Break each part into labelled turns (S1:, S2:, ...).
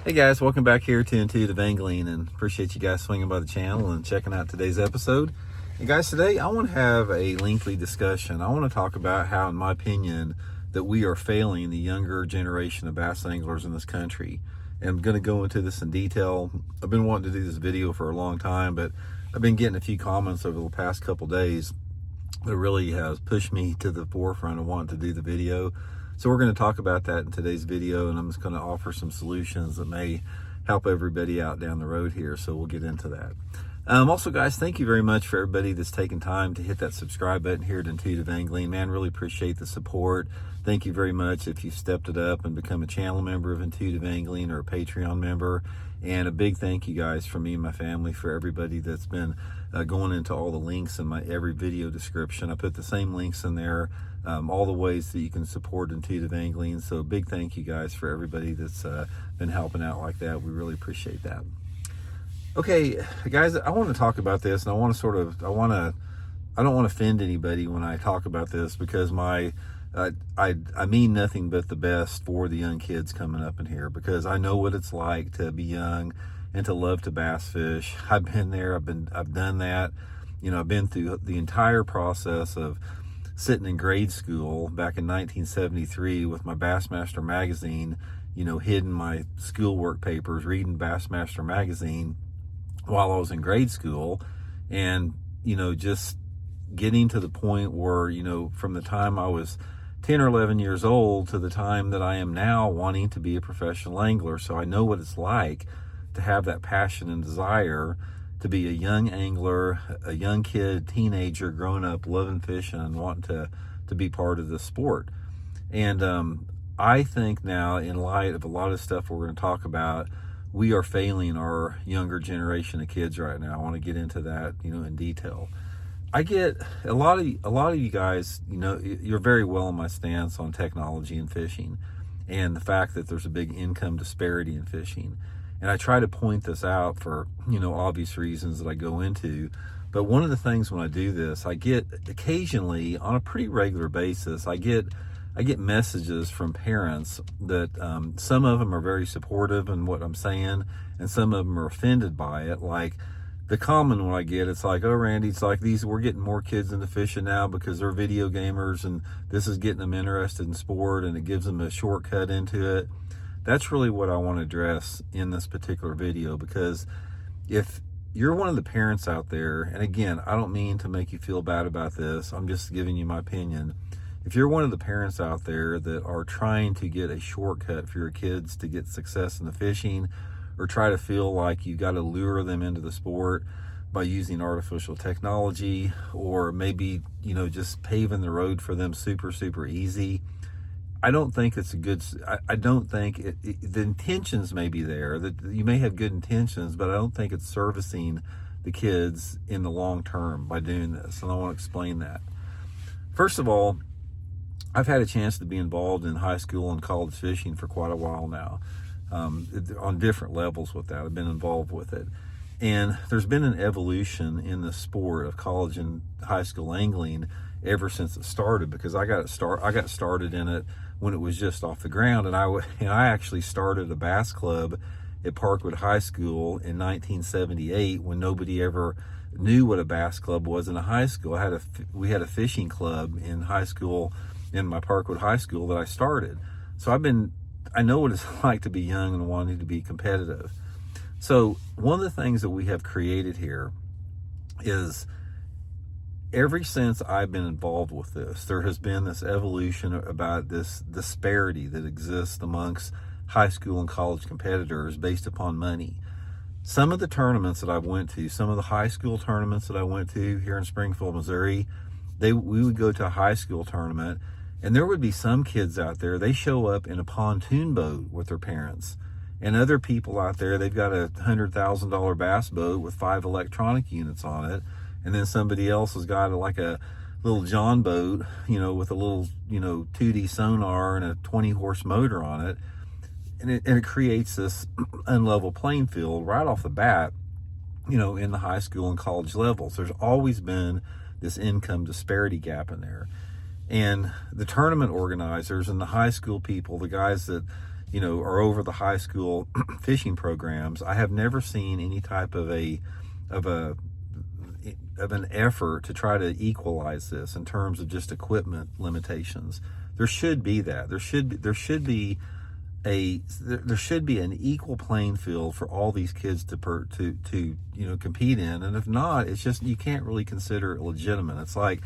S1: Hey guys, welcome back here to Intuitive Angling, and appreciate you guys swinging by the channel and checking out today's episode. And guys, today I want to have a lengthy discussion. I want to talk about how, in my opinion, that we are failing the younger generation of bass anglers in this country. And I'm going to go into this in detail. I've been wanting to do this video for a long time, but I've been getting a few comments over the past couple days that really has pushed me to the forefront of wanting to do the video. So we're going to talk about that in today's video, and I'm just going to offer some solutions that may help everybody out down the road here. So we'll get into that. Also, guys, thank you very much for everybody that's taken time to hit that subscribe button here at Intuitive Angling. Man, really appreciate the support. Thank you very much if you've stepped it up and become a channel member of Intuitive Angling or a Patreon member. And a big thank you, guys, from me and my family, for everybody that's been going into all the links in my every video description. I put the same links in there, all the ways that you can support Intuitive Angling. So big thank you, guys, for everybody that's been helping out like that. We really appreciate that. Okay, guys, I want to talk about this, and I don't want to offend anybody when I talk about this, because I mean nothing but the best for the young kids coming up in here, because I know what it's like to be young and to love to bass fish. I've been there. I've done that. You know, I've been through the entire process of sitting in grade school back in 1973 with my Bassmaster magazine, you know, hidden my schoolwork papers, reading Bassmaster magazine while I was in grade school, and, you know, just getting to the point where, you know, from the time I was 10 or 11 years old to the time that I am now, wanting to be a professional angler. So I know what it's like to have that passion and desire to be a young angler, a young kid, teenager, growing up, loving fishing and wanting to be part of the sport. And I think now, in light of a lot of stuff we're going to talk about, we are failing our younger generation of kids right now. I want to get into that, you know, in detail. I get a lot of you guys, you know, you're very well in my stance on technology and fishing, and the fact that there's a big income disparity in fishing. And I try to point this out for, you know, obvious reasons that I go into. But one of the things when I do this, I get occasionally, on a pretty regular basis, I get messages from parents that some of them are very supportive in what I'm saying, and some of them are offended by it. Like, the common one I get, it's like, oh, Randy, it's like we're getting more kids into fishing now because they're video gamers, and this is getting them interested in sport, and it gives them a shortcut into it. That's really what I want to address in this particular video, because if you're one of the parents out there, and again, I don't mean to make you feel bad about this, I'm just giving you my opinion. If you're one of the parents out there that are trying to get a shortcut for your kids to get success in the fishing, or try to feel like you got to lure them into the sport by using artificial technology, or maybe, you know, just paving the road for them super easy, I don't think it's a good, I don't think the intentions may be there, that you may have good intentions, but I don't think it's servicing the kids in the long term by doing this. And I want to explain that. First of all, I've had a chance to be involved in high school and college fishing for quite a while now, on different levels with that. I've been involved with it. And there's been an evolution in the sport of college and high school angling ever since it started, because I got started in it when it was just off the ground. And I actually started a bass club at Parkwood High School in 1978, when nobody ever knew what a bass club was in a high school. We had a fishing club in high school, in my Parkwood High School, that I started. So I know what it's like to be young and wanting to be competitive. So one of the things that we have created here is, ever since I've been involved with this, there has been this evolution about this disparity that exists amongst high school and college competitors based upon money. Some of the tournaments that I went to, some of the high school tournaments that I went to here in Springfield, Missouri, we would go to a high school tournament, and there would be some kids out there, they show up in a pontoon boat with their parents. And other people out there, they've got a $100,000 bass boat with 5 electronic units on it. And then somebody else has got like a little John boat, you know, with a little, you know, 2D sonar and a 20-horse motor on it. And it creates this unlevel playing field right off the bat, you know, in the high school and college levels. There's always been this income disparity gap in there. And the tournament organizers and the high school people, the guys that, or over the high school fishing programs, I have never seen any type of an effort to try to equalize this in terms of just equipment limitations. There should be that. There should be an equal playing field for all these kids to compete in, and if not, it's just, you can't really consider it legitimate. It's like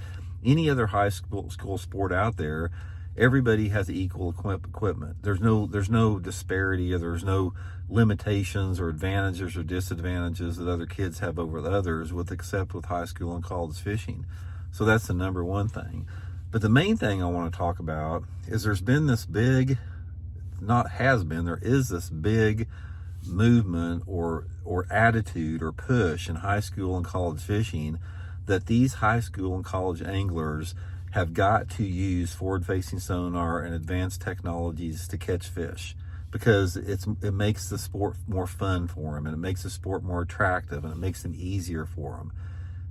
S1: any other high school sport out there. Everybody has equal equipment. There's no disparity, or there's no limitations or advantages or disadvantages that other kids have over the others, except with high school and college fishing. So that's the number one thing. But the main thing I want to talk about is there is this big movement or attitude or push in high school and college fishing that these high school and college anglers have got to use forward-facing sonar and advanced technologies to catch fish, because it makes the sport more fun for them, and it makes the sport more attractive, and it makes them easier for them.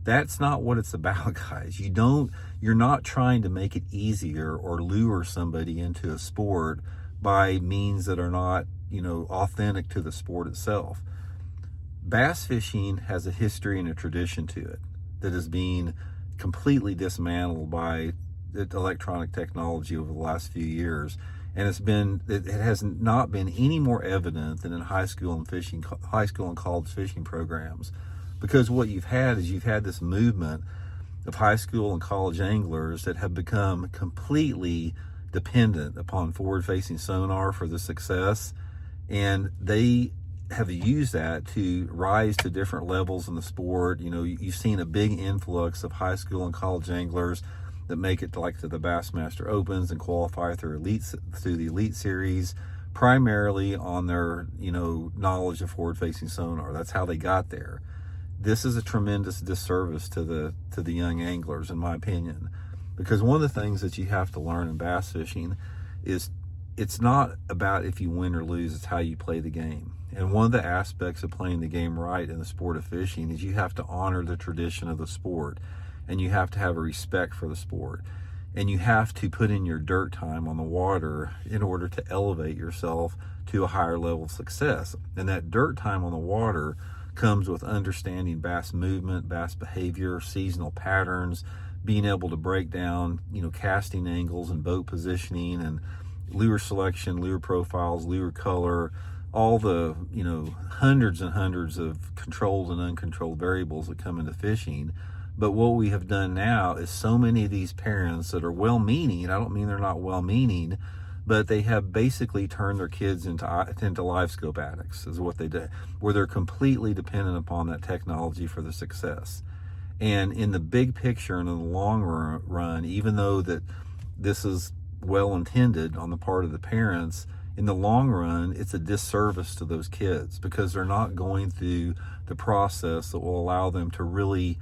S1: That's not what it's about, guys. You're not trying to make it easier or lure somebody into a sport by means that are not, authentic to the sport itself. Bass fishing has a history and a tradition to it that is being completely dismantled by electronic technology over the last few years. And it has not been any more evident than in high school and college fishing programs. Because what you've had this movement of high school and college anglers that have become completely dependent upon forward-facing sonar for the success, and they have used that to rise to different levels in the sport. You've seen a big influx of high school and college anglers that make it to the Bassmaster Opens and qualify through the Elite Series, primarily on their knowledge of forward-facing sonar. That's how they got there. This is a tremendous disservice to the young anglers, in my opinion. Because one of the things that you have to learn in bass fishing is it's not about if you win or lose, it's how you play the game. And one of the aspects of playing the game right in the sport of fishing is you have to honor the tradition of the sport, and you have to have a respect for the sport, and you have to put in your dirt time on the water in order to elevate yourself to a higher level of success. And that dirt time on the water comes with understanding bass movement, bass behavior, seasonal patterns, being able to break down, casting angles and boat positioning and lure selection, lure profiles, lure color, all the, hundreds and hundreds of controlled and uncontrolled variables that come into fishing. But what we have done now is so many of these parents that are well-meaning, I don't mean they're not well-meaning, but they have basically turned their kids into live scope addicts, is what they do, where they're completely dependent upon that technology for the success. And in the big picture and in the long run, even though that this is well intended on the part of the parents, in the long run, it's a disservice to those kids, because they're not going through the process that will allow them to really,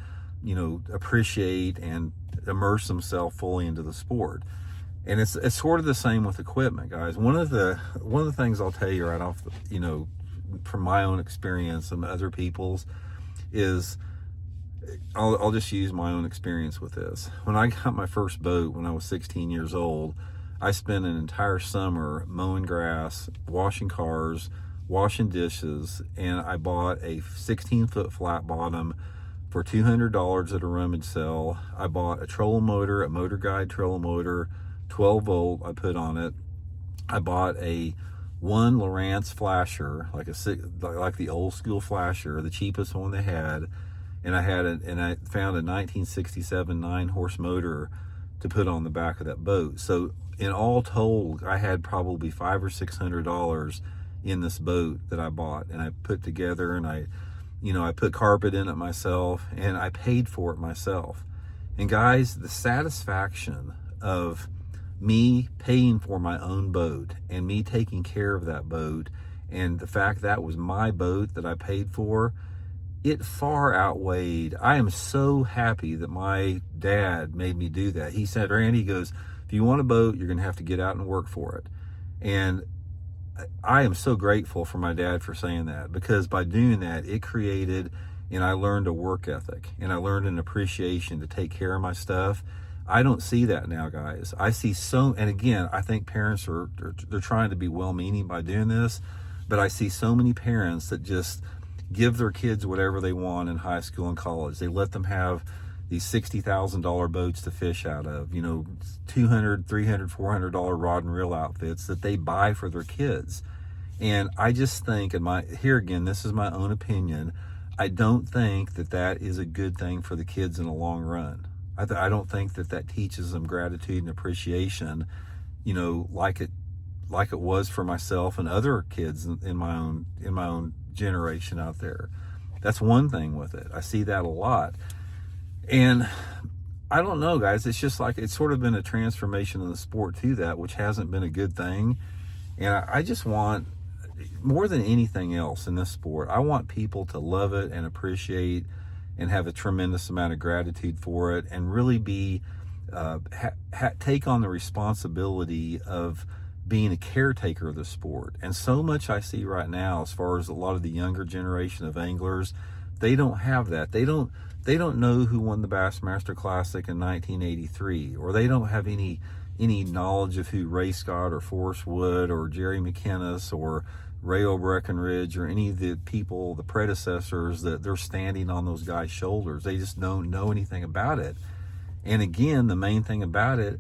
S1: appreciate and immerse themselves fully into the sport. And it's sort of the same with equipment, guys. One of the things I'll tell you right off, from my own experience and other people's, is I'll just use my own experience with this. When I got my first boat when I was 16 years old, I spent an entire summer mowing grass, washing cars, washing dishes, and I bought a 16-foot flat bottom for $200 at a rummage sale. I bought a trolling motor, a Motor Guide trolling motor, 12 volt I put on it. I bought a one Lowrance flasher, like the old school flasher, the cheapest one they had. And I found a 1967 9-horse motor to put on the back of that boat. So in all told, I had probably $500 or $600 in this boat that I bought, and I put together, and I put carpet in it myself, and I paid for it myself. And guys, the satisfaction of me paying for my own boat and me taking care of that boat, and the fact that was my boat that I paid for, it far outweighed. I am so happy that my dad made me do that. He said, Randy, he goes, if you want a boat, you're going to have to get out and work for it. And I am so grateful for my dad for saying that, because by doing that, it created, and I learned a work ethic, and I learned an appreciation to take care of my stuff. I don't see that now, guys. I see and again, I think parents they're trying to be well-meaning by doing this, but I see so many parents that just give their kids whatever they want in high school and college. They let them have these $60,000 boats to fish out of, $200, $300, $400 rod and reel outfits that they buy for their kids. And I just think, here again, this is my own opinion, I don't think that is a good thing for the kids in the long run. I don't think that teaches them gratitude and appreciation, like it was for myself and other kids in my own generation out there. That's one thing with it. I see that a lot. And I don't know, guys, it's just like, it's sort of been a transformation in the sport to that, which hasn't been a good thing. And I just want, more than anything else in this sport, I want people to love it and appreciate and have a tremendous amount of gratitude for it, and really be take on the responsibility of being a caretaker of the sport. And so much I see right now, as far as a lot of the younger generation of anglers, they don't have that. They don't know who won the Bassmaster Classic in 1983, or they don't have any knowledge of who Ray Scott or Forrest Wood or Jerry McInnes or Ray Breckenridge or any of the people, the predecessors, that they're standing on those guys' shoulders. They just don't know anything about it. And again, the main thing about it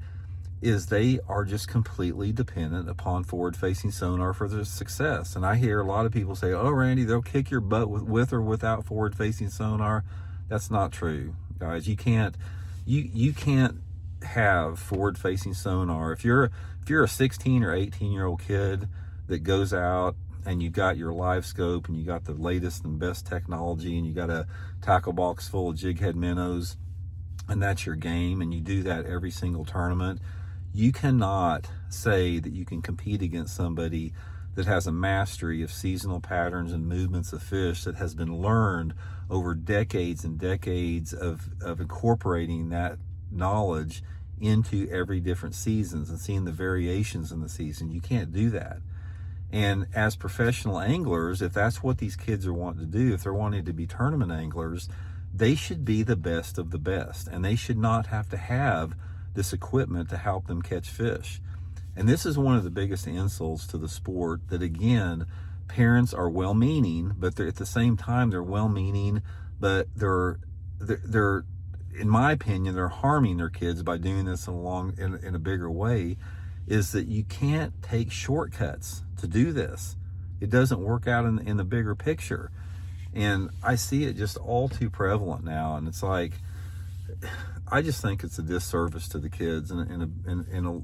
S1: is they are just completely dependent upon forward-facing sonar for their success. And I hear a lot of people say, "Oh, Randy, they'll kick your butt with or without forward-facing sonar." That's not true, guys. You can't have forward-facing sonar if you're a 16 or 18-year-old kid that goes out and you got your live scope and you got the latest and best technology and you got a tackle box full of jig head minnows, and that's your game, and you do that every single tournament. You cannot say that you can compete against somebody that has a mastery of seasonal patterns and movements of fish that has been learned over decades and decades of incorporating that knowledge into every different seasons and seeing the variations in the season. You can't do that. And as professional anglers, if that's what these kids are wanting to do, if they're wanting to be tournament anglers, they should be the best of the best, and they should not have to have this equipment to help them catch fish. And this is one of the biggest insults to the sport, that again, parents are well-meaning, but at the same time, they're well-meaning, but they're in my opinion, they're harming their kids by doing this in a bigger way. Is that you can't take shortcuts to do this. It doesn't work out in the bigger picture. And I see it just all too prevalent now. And it's like, I just think it's a disservice to the kids in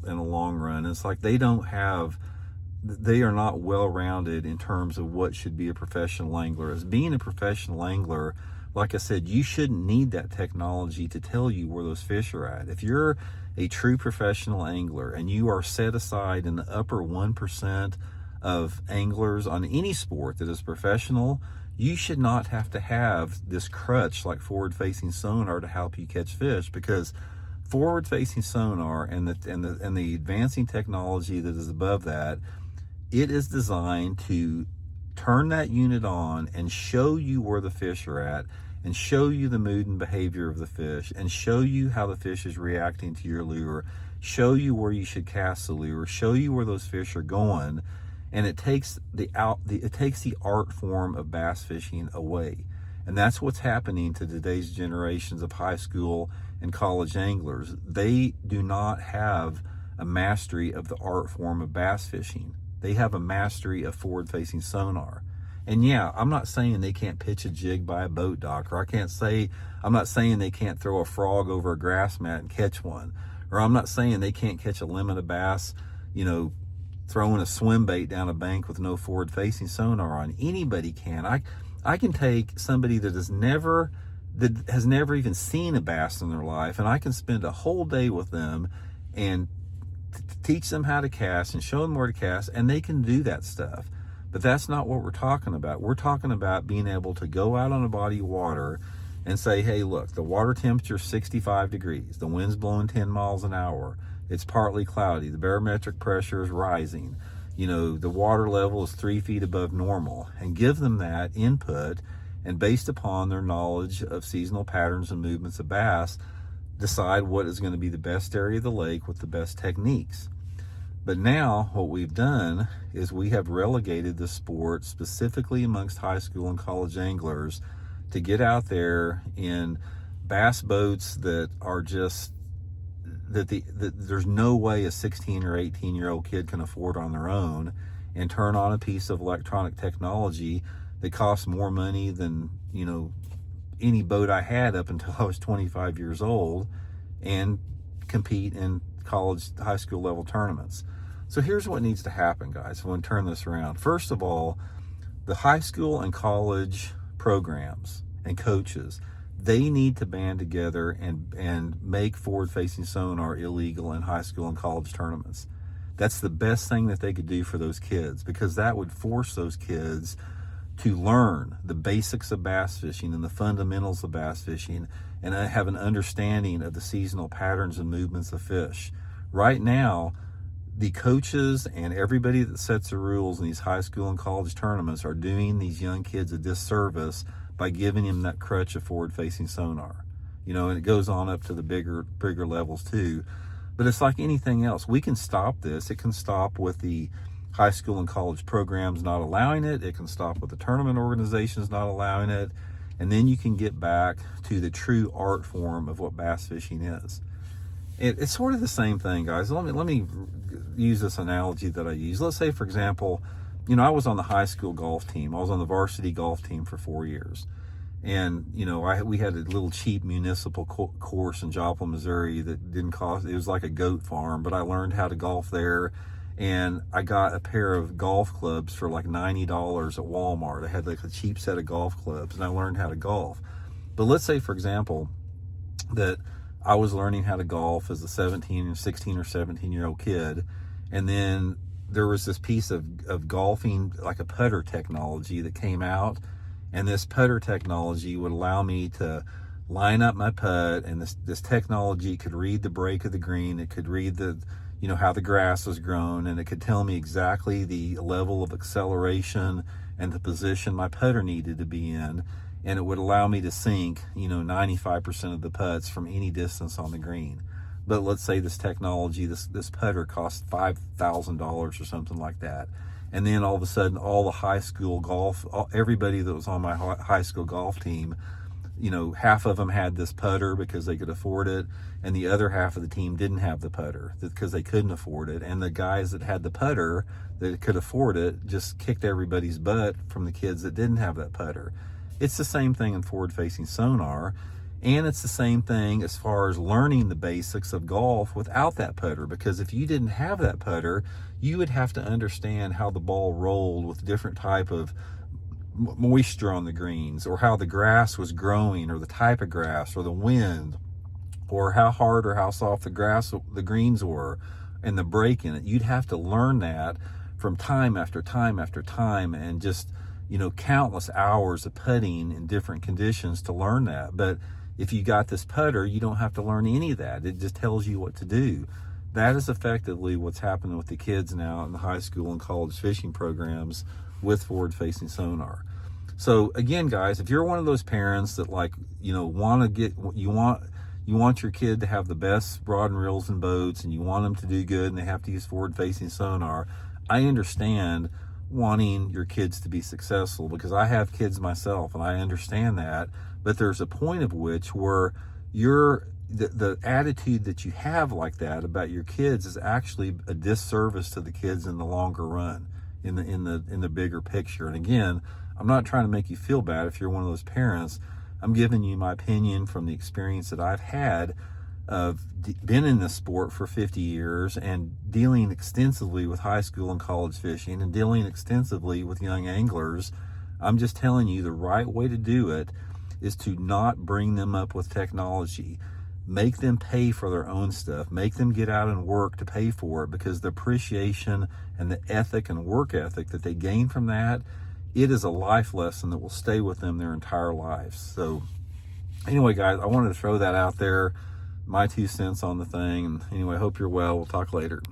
S1: a long run. It's like they are not well-rounded in terms of what should be a professional angler. As being a professional angler, like I said, you shouldn't need that technology to tell you where those fish are at. If you're a true professional angler and you are set aside in the upper 1% of anglers on any sport that is professional, you should not have to have this crutch like forward-facing sonar to help you catch fish, because forward-facing sonar and the advancing technology that is above that, it is designed to turn that unit on and show you where the fish are at, and show you the mood and behavior of the fish, and show you how the fish is reacting to your lure, show you where you should cast the lure, show you where those fish are going. And it takes the art form of bass fishing away. And that's what's happening to today's generations of high school and college anglers. They do not have a mastery of the art form of bass fishing. They have a mastery of forward-facing sonar. And yeah, I'm not saying they can't pitch a jig by a boat dock, or I'm not saying they can't throw a frog over a grass mat and catch one, or I'm not saying they can't catch a limit of bass, throwing a swim bait down a bank with no forward-facing sonar on. Anybody can. I can take somebody that has never even seen a bass in their life, and I can spend a whole day with them and teach them how to cast and show them where to cast, and they can do that stuff. But that's not what we're talking about. We're talking about being able to go out on a body of water and say, hey, look, the water temperature is 65 degrees. The wind's blowing 10 miles an hour. It's partly cloudy. The barometric pressure is rising. The water level is 3 feet above normal. And give them that input, and based upon their knowledge of seasonal patterns and movements of bass, decide what is going to be the best area of the lake with the best techniques. But now what we've done is we have relegated the sport specifically amongst high school and college anglers to get out there in bass boats that are just that there's no way a 16 or 18-year-old kid can afford on their own, and turn on a piece of electronic technology that costs more money than, any boat I had up until I was 25 years old, and compete in college, high school level tournaments. So here's what needs to happen, guys. I want to turn this around. First of all, the high school and college programs and coaches, they need to band together and make forward-facing sonar illegal in high school and college tournaments. That's the best thing that they could do for those kids, because that would force those kids to learn the basics of bass fishing and the fundamentals of bass fishing, and have an understanding of the seasonal patterns and movements of fish. Right now, the coaches and everybody that sets the rules in these high school and college tournaments are doing these young kids a disservice by giving them that crutch of forward-facing sonar. And it goes on up to the bigger levels too. But it's like anything else. We can stop this. It can stop with the high school and college programs not allowing it. It can stop with the tournament organizations not allowing it. And then you can get back to the true art form of what bass fishing is. It's sort of the same thing, guys. Let me use this analogy that I use. Let's say, for example, I was on the high school golf team. I was on the varsity golf team for 4 years. And, we had a little cheap municipal course in Joplin, Missouri that didn't cost, it was like a goat farm, but I learned how to golf there. And I got a pair of golf clubs for like $90 at Walmart. I had like a cheap set of golf clubs, and I learned how to golf. But let's say, for example, that I was learning how to golf as a 16 or 17-year-old kid. And then there was this piece of golfing, like a putter technology that came out. And this putter technology would allow me to line up my putt. And this technology could read the break of the green. It could read how the grass was grown. And it could tell me exactly the level of acceleration and the position my putter needed to be in. And it would allow me to sink, 95% of the putts from any distance on the green. But let's say this technology, this putter cost $5,000 or something like that. And then all of a sudden, all the high school golf, everybody that was on my high school golf team, half of them had this putter because they could afford it. And the other half of the team didn't have the putter because they couldn't afford it. And the guys that had the putter that could afford it just kicked everybody's butt from the kids that didn't have that putter. It's the same thing in forward-facing sonar, and it's the same thing as far as learning the basics of golf without that putter, because if you didn't have that putter, you would have to understand how the ball rolled with different type of moisture on the greens, or how the grass was growing, or the type of grass, or the wind, or how hard or how soft the greens were, and the break in it. You'd have to learn that from time after time after time, and just countless hours of putting in different conditions to learn that. But if you got this putter, you don't have to learn any of that. It just tells you what to do. That is effectively what's happening with the kids now in the high school and college fishing programs with forward-facing sonar. So again, guys, if you're one of those parents that you want your kid to have the best rod and reels and boats, and you want them to do good, and they have to use forward-facing sonar, I understand wanting your kids to be successful, because I have kids myself and I understand that. But there's a point of which where the attitude that you have like that about your kids is actually a disservice to the kids in the longer run, in the bigger picture. And again, I'm not trying to make you feel bad if you're one of those parents. I'm giving you my opinion from the experience that I've had of been in this sport for 50 years and dealing extensively with high school and college fishing and dealing extensively with young anglers. I'm just telling you, the right way to do it is to not bring them up with technology. Make them pay for their own stuff. Make them get out and work to pay for it, because the appreciation and the ethic and work ethic that they gain from that, it is a life lesson that will stay with them their entire lives. So anyway, guys, I wanted to throw that out there, my 2 cents on the thing. And anyway, hope you're well. We'll talk later.